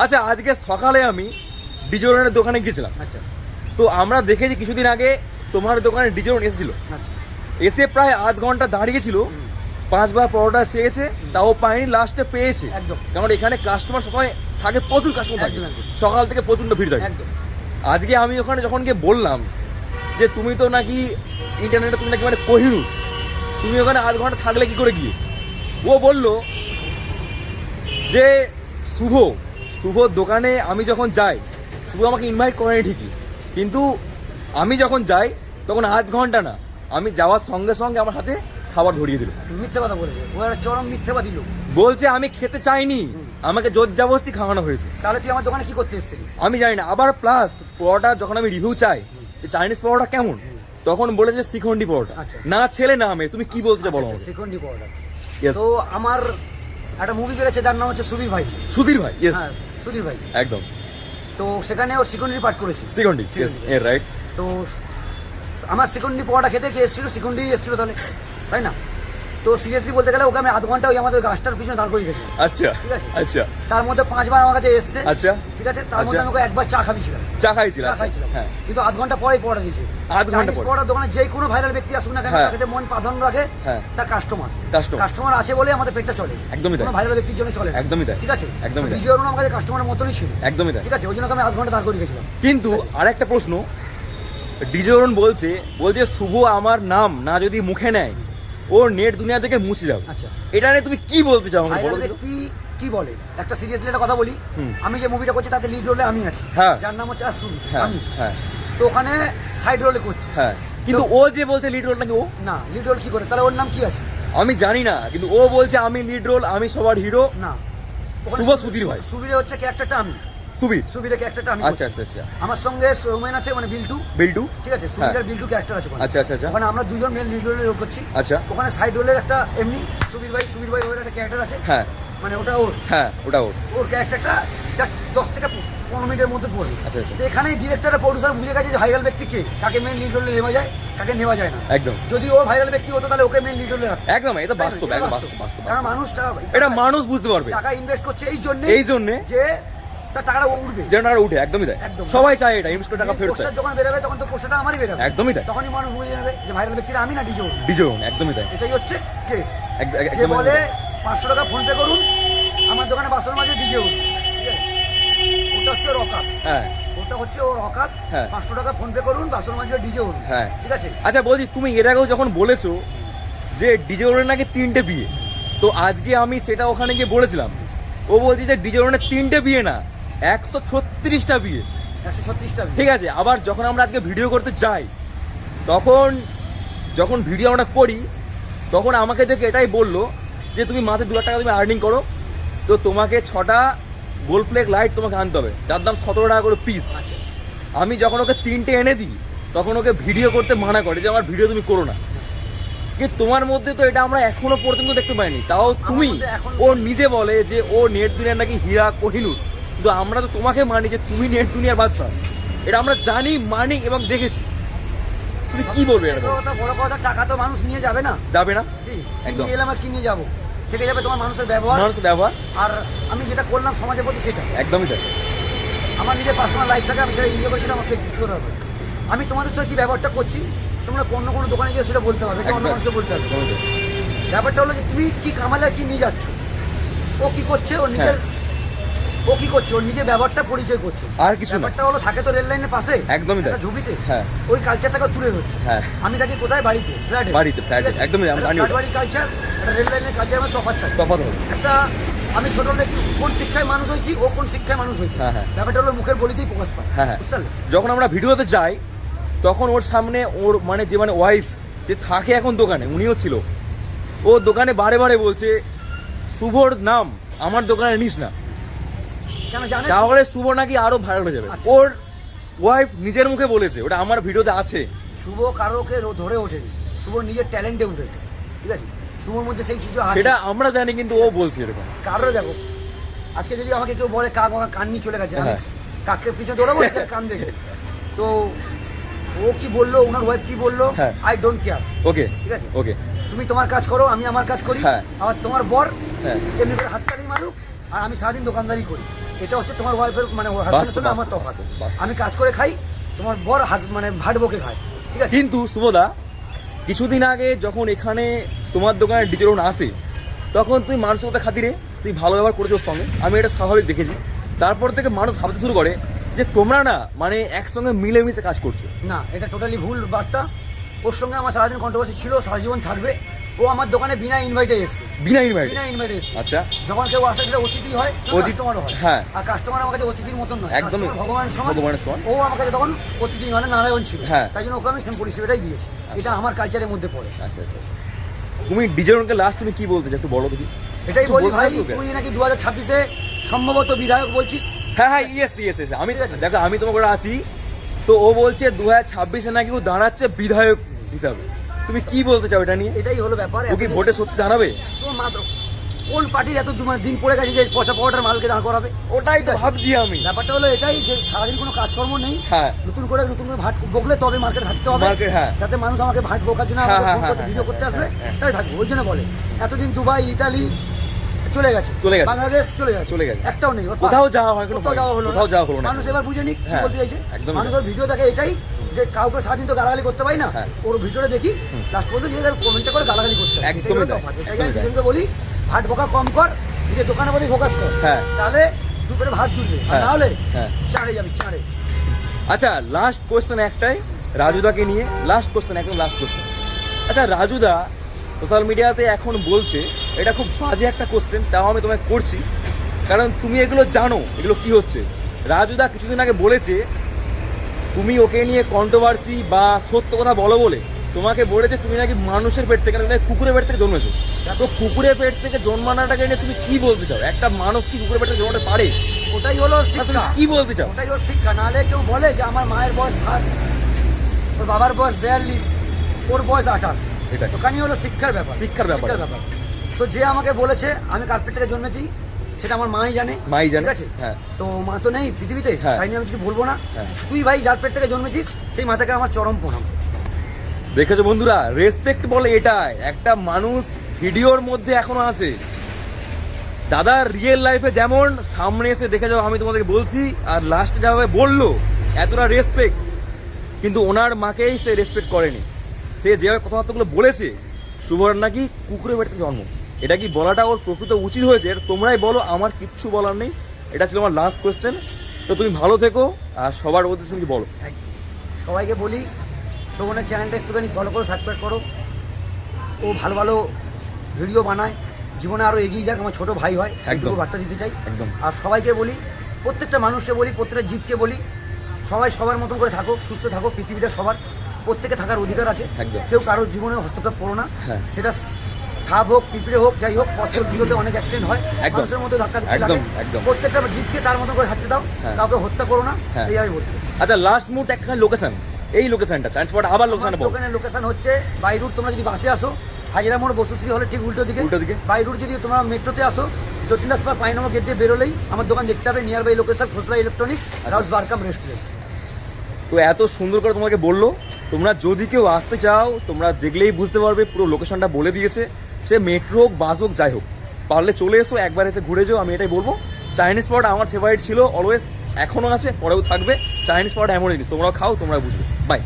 আচ্ছা, আজকে সকালে আমি ডিজোরনের দোকানে গেছিলাম। আচ্ছা, তো আমরা দেখেছি কিছুদিন আগে তোমার দোকানে ডিজোরন এসেছিল। আচ্ছা, এসে প্রায় আধ ঘন্টা দাঁড়িয়েছিল, 5 বার পরোটা চেয়েছে, তাও পায়নি, লাস্টে পেয়েছে। একদম। কারণ এখানে কাস্টমার সবাই থাকে, প্রচুর কাস্টমার থাকে, একদম। সকাল থেকে প্রচন্ড ভিড় থাকে। একদম। আজকে আমি ওখানে যখন গিয়ে বললাম যে তুমি তো নাকি ইন্টারনেটে তুমি নাকি মানে কোহিনূর, তুমি ওখানে আধ ঘন্টা থাকলে কি করে গিয়ে, ও বলল যে শুভ দোকানে আমি যখন যাই, শুভ আমাকে ইনভাইট করেনি ঠিকই, কিন্তু আমি যখন যাই তখন আধ ঘন্টা না, আমি যাওয়ার সঙ্গে সঙ্গে আমার হাতে খাবার ধরিয়ে দিল। মিথ্যে কথা বলেছে, ও একটা চরম মিথ্যেবাদী লোক। বলছে আমি খেতে চাইনি, আমাকে জোর জবরদস্তি খাওয়ানো হয়েছে। তাহলে তুই আমার দোকানে কি করতে এসেছিলি? আমি জানি না। আবার প্লাস পরোটা যখন আমি রিভিউ চাই চাইনিজ পরোটা কেমন, তখন বলেছে শিখন্ডি পরোটা। আচ্ছা। না ছেলে না মেয়ে, তুমি কি বলতে বলো আমাকে? সেকেন্ডি পড়া। Yes. তো আমার একটা মুভি বেরোচ্ছে, যার নাম হচ্ছে সুবীর ভাই। সুধীর ভাই, ইয়েস, হ্যাঁ, সুধীর ভাই। একদম তো সেখানে ও সেকেন্ডারি পাঠ করেছি। শিখন্ডি, ইয়েস, এর রাইট। তো আমার সেকেন্ডি পড়াটা খেতে কে এসেছিল? সেকেন্ডি এসেছিল তাহলে, তাই না? তো সিরিয়াসলি বলতে গেলে ওকে আমি আধ ঘন্টা ওই আমাদের গাছটার পিছনে দাঁড় করিয়ে গেছিলাম। আচ্ছা, ঠিক আছে। আচ্ছা, তার মধ্যে 5 বার আমার কাছে এসছে। আচ্ছা, ঠিক আছে। তার মধ্যে আমি ওকে একবার চা খাইছিলাম। চা খাইছিলাম, হ্যাঁ, কিন্তু আধ ঘন্টা পরেই পড়া দিয়েছে। আধ ঘন্টা পরে পড়ার দোকানে যে কোনো ভাইরাল ব্যক্তি আসুক না কেন, হ্যাঁ। তার কাছে মন প্রাধান্য রাখে হ্যাঁ। তার কাস্টমার। কাস্টমার কাস্টমার আছে বলে আমাদের পেটটা চলে। একদমই তাই। কোনো ভাইরাল ব্যক্তির জন্য চলে না। একদমই তাই। ঠিক আছে। একদমই তাই। ডিজিওর আমার কাছে কাস্টমারের মতনই ছিল। একদমই তাই। ঠিক আছে। ওই জন্য আমি আধ ঘন্টা দাঁড় করিয়ে গেছিলাম। কিন্তু আরেকটা প্রশ্ন, ডিজোরন বলছে শুভ আমার নাম না যদি মুখে নেয় ও নেট দুনিয়া থেকে মুছে যাও। আচ্ছা, এটা নিয়ে তুমি কি বলতে চাও আমাকে ভাইরাল বলো তো? ব্যক্তি কি বলে, একটা সিরিয়াসলি একটা কথা বলি। হুম। আমি যে মুভিটা করছি তাতে লিড রোলে আমি আছি। হ্যাঁ। যার নাম হচ্ছে আসুন। হ্যাঁ, আমি হ্যাঁ, তো ওখানে সাইড রোলে করছি। হ্যাঁ, কিন্তু ও যে বলছে লিড রোল নাকি ও, না, লিড রোল কি করে? তাহলে ওর নাম কি আছে? আমি জানি না, কিন্তু ও বলছে আমি লিড রোল, আমি সবার হিরো। না, ওখানে শুভ সুধীর ভাই। সুবীর হচ্ছে ক্যারেক্টারটা আমি। সুবীর, সুবীরের ক্যারেক্টারটা আমি আচ্ছা, করছি। আচ্ছা, আচ্ছা, আমার সঙ্গে সৌমেন আছে, মানে বিল্টু। বিল্টু, ঠিক আছে। সুবীর আর বিল্টু ক্যারেক্টার আছে ওখানে। আচ্ছা, আচ্ছা, আচ্ছা, ওখানে আমরা দুজন মেন লিড রোলে করছি। আচ্ছা, ওখানে সাইড রোলের একটা এমনি সুবীর ভাই ওর একটা ক্যারেক্টার আছে। হ্যাঁ, মানে ওটা ওর হ্যাঁ, ওটা ওর। ওর ক্যারেক্টারটা জাস্ট 10 থেকে 15 মিনিটের মধ্যে পড়বে। আচ্ছা, আচ্ছা। তো এখানে ডিরেক্টর আর প্রডিউসার বুঝে গেছে যে ভাইরাল ব্যক্তি কে, কাকে মেন লিড রোলে নেওয়া যায়, কাকে নেওয়া যায় না। একদম। যদি ও ভাইরাল ব্যক্তি হতো তাহলে ওকে মেন লিড রোলে রাখতো। একদম, এটা বাস্তব, একদম বাস্তব, বাস্তব, কারণ বাস্তব। মানুষটা এটা মানুষ বুঝতে পারবে, টাকা ইনভেস্ট করছে এই জন্য যে তার টাকাটা উঠবে, যেন টাকা উঠে। একদমই তাই। একদম। সবাই চায় এটা, ইনভেস্ট করে টাকা ফেরত চায়। পোস্টার যখন বেরোবে তখন তো পোস্টারটা আমারই বেরোবে। একদমই তাই। তখনই মানুষ বুঝে যাবে যে ভাইরাল ব্যক্তিরা আমি না ডিজোর। ডিজোরন, একদমই তাই। এটাই হচ্ছে কেস। যে একদমই বলে তাই। 500 টাকা ফোন পে করুন, আমার দোকানে বাসন মাঝে ডিজে উঠুন, ওটা হচ্ছে ওর অকাত। হ্যাঁ, ওটা হচ্ছে ওর অকাত। হ্যাঁ। 500 টাকা ফোন পে করুন, বাসন মাঝে ডিজে উঠুন। হ্যাঁ। ঠিক আছে। আচ্ছা, বলছি তুমি এর আগেও যখন বলেছো যে ডিজোরনের নাকি 3টে বিয়ে, তো আজকে আমি সেটা ওখানে গিয়ে বলেছিলাম, ও বলছে যে ডিজোরনের 3টে বিয়ে না, 136টা বিয়ে। 136টা। ঠিক আছে। আবার যখন আমরা আজকে ভিডিও করতে যাই, যখন ভিডিও আমরা করি, তখন আমাকে দেখে এটাই বললো যে তুমি মাসে 2,000 টাকা তুমি আর্নিং করো, তো তোমাকে 6টা গোল্ড প্লেক লাইট তোমাকে আনতে হবে, যার দাম 17 টাকা করে পিস। আচ্ছা। আমি যখন ওকে 3টে এনে দিই, তখন ওকে ভিডিও করতে মানা করে যে আমার ভিডিও তুমি করো না। কিন্তু তোমার মধ্যে তো এটা আমরা এখনো পর্যন্ত দেখতে পাইনি, তাও তুমি, ও নিজে বলে যে ও নেট দুনিয়ার নাকি হীরা কোহিনূর, কিন্তু আমরা তো তোমাকে মানি যে তুমি নেট দুনিয়ার বাদশা। এটা আমরা জানি, মানি এবং দেখেছি। তুমি কি বলবে এটা? তো বড় কথা, টাকা তো মানুষ নিয়ে যাবে না। যাবে না, কি একদম। নিয়ে এলাম আর কি নিয়ে যাবো? থেকে যাবে তোমার মানুষের ব্যবহার। মানুষের ব্যবহার। আর আমি যেটা করলাম সমাজের প্রতি, সেটা একদমই তাই। আমার নিজের পার্সোনাল লাইফটাকে আমি সেটা এনজয় করছি, আমার ব্যক্তিগত হবে। আমি তোমাদের সাথে কি ব্যবহারটা করছি, তোমরা কোনো দোকানে গিয়ে সেটা বলতে হবে, অন্য মানুষকে বলতে হবে। ব্যাপারটা হলো যে তুমি কি কামালে কি নিয়ে যাচ্ছ, ও কি করছে, ও নিজের ব্যবহারটা পরিচয় করছে, আর কিছু না। ব্যাপারটা হলো থাকে তো রেল লাইনের পাশে, একদমই তাই। একটা ঝুঁকিতে, হ্যাঁ, ওই কালচারটাকে তুলে ধরছে। হ্যাঁ। আমি থাকি কোথায়? বাড়িতে, ফ্ল্যাটে। একদমই, আমি জানি ওটা। বাড়ির কালচার, একটা রেল লাইনের কালচার আমার তফাৎ থাকে। তফাৎ হবে। একটা আমি ছোট থেকে কোন শিক্ষায় মানুষ হয়েছি, ও কোন শিক্ষায় মানুষ হয়েছে, হ্যাঁ, হ্যাঁ। ব্যাপারটা হলো মুখের বলিতেই প্রকাশ পায়। হ্যাঁ, হ্যাঁ। বুঝতে পারলে? যখন আমরা ভিডিওতে যাই, তখন ওর সামনে ওর মানে যে ওয়াইফ যে থাকে এখন দোকানে, উনিও ছিল, ও দোকানে বারে বারে বলছে শুভর নাম আমার দোকানে নিস না, কেন জানিস? তাহলে শুভ নাকি আরো ভাইরাল হয়ে যাবে। আচ্ছা। ওর ওয়াইফ নিজের মুখে বলেছে, ওটা আমার ভিডিওতে আছে। শুভ কারোকে ধরে ওঠেনি, শুভ নিজের ট্যালেন্টে উঠেছে। ঠিক আছে। শুভর মধ্যে সেই কিছু আছে, সেটা আমরা জানি, কিন্তু ও বলছে এরকম। কারো দেখো, আজকে যদি আমাকে কেউ বলে কাক আমার কান নিয়ে চলে গেছে, আমি হ্যাঁ। কাককে পিছনে দৌড়াবো কান দেখে? তো ও কি বললো, ওনার ওয়াইফ কি বললো, হ্যাঁ। I don't care. ওকে, ঠিক আছে। ওকে। তুমি তোমার কাজ করো, আমি আমার কাজ করি। হ্যাঁ। আবার তোমার বর হ্যাঁ। এমনি করে হাততালি মারুক, আর আমি সারাদিন দোকানদারি করি। এটা হচ্ছে তোমার ওয়াইফের মানে হাজবেন্ডের সঙ্গে আমার তফাৎ। আমি কাজ করে খাই, তোমার বর মানে ভাট বকে খায়, ঠিক আছে? কিন্তু শুভদা কিছুদিন আগে যখন এখানে তোমার দোকানে ডিজেরন আসে তখন তুমি মানসিকতা খাতিরে তুই ভালো ব্যবহার করেছো ওর সঙ্গে, আমি এটা স্বাভাবিক দেখেছি। তারপর থেকে মানুষ ভাবতে শুরু করে যে তোমরা না মানে একসঙ্গে মিলেমিশে কাজ করছো। না, এটা টোটালি ভুল বার্তা। ওর সঙ্গে আমার সারাদিন কন্ট্রোভার্সি ছিল, সারা জীবন থাকবে। ও আমার দোকানে বিনা ইনভাইটে এসেছে, বিনা ইনভাইট? বিনা ইনভাইটে এসেছে। আচ্ছা, যখন কেউ আসে সেটা অতিথি হয়, কাস্টমারও হয়। হ্যাঁ, আর কাস্টমার আমার কাছে অতিথির মতন নয়, একদমই ভগবানের সমান। ও আমার কাছে তখন অতিথি মানে নারায়ণ ছিল, হ্যাঁ। তাই জন্য ওকে আমি সেম পরিষেবাটাই দিয়েছি। এটা আমার কালচারের মধ্যে পড়ে। আচ্ছা আচ্ছা। তুমি ডিজেরনকে লাস্ট তুমি কি বলতে চাও একটু বলো দেখি। এটাই বলি ভাই, তুই নাকি 2026-এ সম্ভবত বিধায়ক বলছিস। হ্যাঁ হ্যাঁ, ইয়েস ইয়েস ইয়েস। আমি দেখো, আমি তোমাকে আসি তো ও বলছে 2026-এ নাকি ও দাঁড়াচ্ছে বিধায়ক হিসাবে। তুমি কি বলতে চাও এটা নিয়ে? এটাই হলো ব্যাপার। ও কি ভোটে সত্যি দাঁড়াবে? তো মাত্র কোন পার্টির এত দিন পড়ে গেছে যে পচা পাউডার মালকে দাঁড় করাবে? ওটাই তো ভাবছি আমি। ব্যাপারটা হলো এটাই যে সারাদিন কোনো কাজকর্ম নেই, হ্যাঁ, নতুন করে ভাট বকলে তবে মার্কেট থাকতে হবে, মার্কেট, হ্যাঁ, যাতে মানুষ আমাকে ভাট বকার জন্য ভিডিও করতে আসবে, তাই থাকবে। ওই জন্য বলে এতদিন দুবাই ইতালি চলে গেছে, বাংলাদেশ চলে গেছে, একটাও নেই, কোথাও যাওয়া হয় কোনো, কোথাও যাওয়া হলো না। মানুষ এবার বুঝে নিক কি বলতে চাইছে। মানুষের ভিডিও দেখে এটাই যে কাউকে সারাদিন তো গালাগালি করতে পারি না, ওর ভিডিওটা দেখি লাস্ট পর্যন্ত যে কমেন্টে করে গালাগালি করতে হয়। একদমই বলি ভাট বকা কম কর, নিজের দোকানে বলি ফোকাস কর, তাহলে দুপুরে ভাত জুড়বে, নাহলে চাঁড়ে যাবি, চাঁড়ে। আচ্ছা, লাস্ট কোয়েশ্চেন একটাই রাজুদাকে নিয়ে, লাস্ট কোয়েশ্চেন, একদম লাস্ট কোয়েশ্চেন। আচ্ছা, রাজুদা সোশ্যাল মিডিয়াতে এখন বলছে, এটা খুব বাজে একটা কোয়েশ্চেন, তাও আমি তোমায় করছি কারণ তুমি এগুলো জানো এগুলো কি হচ্ছে। রাজুদা কিছুদিন আগে বলেছে তুমি ওকে নিয়ে কন্ট্রোভার্সি বা সত্য কথা বলো বলে তোমাকে বলেছে তুমি নাকি মানুষের পেট থেকে নাকি কুকুরের পেট থেকে জন্মেছো। তো কুকুরের পেট থেকে জন্মানোটাকে নিয়ে তুমি কি বলতে চাও? একটা মানুষ কি কুকুরের পেট থেকে জন্মাতে পারে? ওটাই হলো শিক্ষা। কি বলতে চাও? ওটাই ওর শিক্ষা। নাহলে কেউ বলে যে আমার মায়ের বয়স 60, ওর বাবার বয়স 42, ওর বয়স 28। ওখানেই হলো শিক্ষার ব্যাপার, শিক্ষার ব্যাপার। তো যে আমাকে বলেছে আমি কার্পেট থেকে জন্মেছি সেটা আমার মাই জানে, ঠিক আছে? তো মা তো নেই পৃথিবীতে, তাই নিয়ে আমি কিছু বলবো না। তুই ভাই যার পেট থেকে জন্মেছিস সেই মাতাকে আমার চরম প্রণাম। দেখেছো বন্ধুরা, রেসপেক্ট বলে এটাই। একটা মানুষ ভিডিওর মধ্যে এখনো আছে, দাদা রিয়েল লাইফে যেমন সামনে এসে দেখে যাও, আমি তোমাদেরকে বলছি, আর লাস্টে যাবে বললো এতটা রেসপেক্ট, কিন্তু ওনার মাকেই সে রেসপেক্ট করেনি। সে যেভাবে কথাবার্তাগুলো বলেছে, শুভর নাকি কুকুরের পেট থেকে জন্ম, এটা কি বলাটা ওর প্রকৃত উচিত হয়েছে? এটা তোমরাই বলো, আমার কিচ্ছু বলার নেই। এটা ছিল আমার লাস্ট কোয়েশ্চেন। তো তুমি ভালো থেকো, আর সবার উদ্দেশ্যে তুমি বলো। সবাইকে বলি, শোভনের চ্যানেলটা একটুখানি ফলো করো, সাবস্ক্রাইব করো। ও ভালো ভালো ভিডিও বানায়, জীবনে আরও এগিয়ে যাক, আমার ছোট ভাই হয়, একটু বার্তা দিতে চাই। আর সবাইকে বলি, প্রত্যেকটা মানুষকে বলি, প্রত্যেকটা জীবকে বলি, সবাই সবার মতন করে থাকো, সুস্থ থাকো। পৃথিবীটা সবার, প্রত্যেকে থাকার অধিকার আছে। কেউ কারোর জীবনে হস্তক্ষেপ করো না, সেটা সাপ হোক, পিঁপড়ে হোক, যাই হোক। পথের দিকে অনেক অ্যাক্সিডেন্ট হয়, মানুষের মধ্যে ধাক্কা দিতে লাগে। প্রত্যেকটা জীবকে তার মতো করে থাকতে দাও, কাউকে হত্যা করো না, এই আমি বলছি। আচ্ছা, লাস্ট মুহূর্তে একটা লোকেশন, এই লোকেশনটা ট্রান্সপোর্ট আবার লোকেশনটা বলো। দোকানের লোকেশন হচ্ছে বাই রুট। তোমরা যদি বাসে আসো, হাজিরা মোড় বসুশ্রী হলে ঠিক উল্টো দিকে। বাই রুট যদি তোমরা মেট্রোতে আসো, জ্যোতির্লাসপাড় 5 নম্বর গেট দিয়ে বেরোলেই আমার দোকান দেখতে হবে। Nearby location Khosla Electronics, রাউস বারকাম রেস্টুরেন্ট। তো এত সুন্দর করে তোমাকে বললো, তোমরা যদি কেউ আসতে চাও তোমরা দেখলেই বুঝতে পারবে, পুরো লোকেশনটা বলে দিয়েছে। সে মেট্রো হোক, বাস হোক, যাই হোক, পারলে চলে এসো, একবার এসে ঘুরে যাও। আমি এটাই বলবো। চাইনিজ স্পট আমার ফেভারিট ছিল অলওয়েজ, এখনও আছে, পরেও থাকবে। চাইনিজ স্পট এমন জিনিস, তোমরাও খাও, তোমরা বুঝবে। বাই।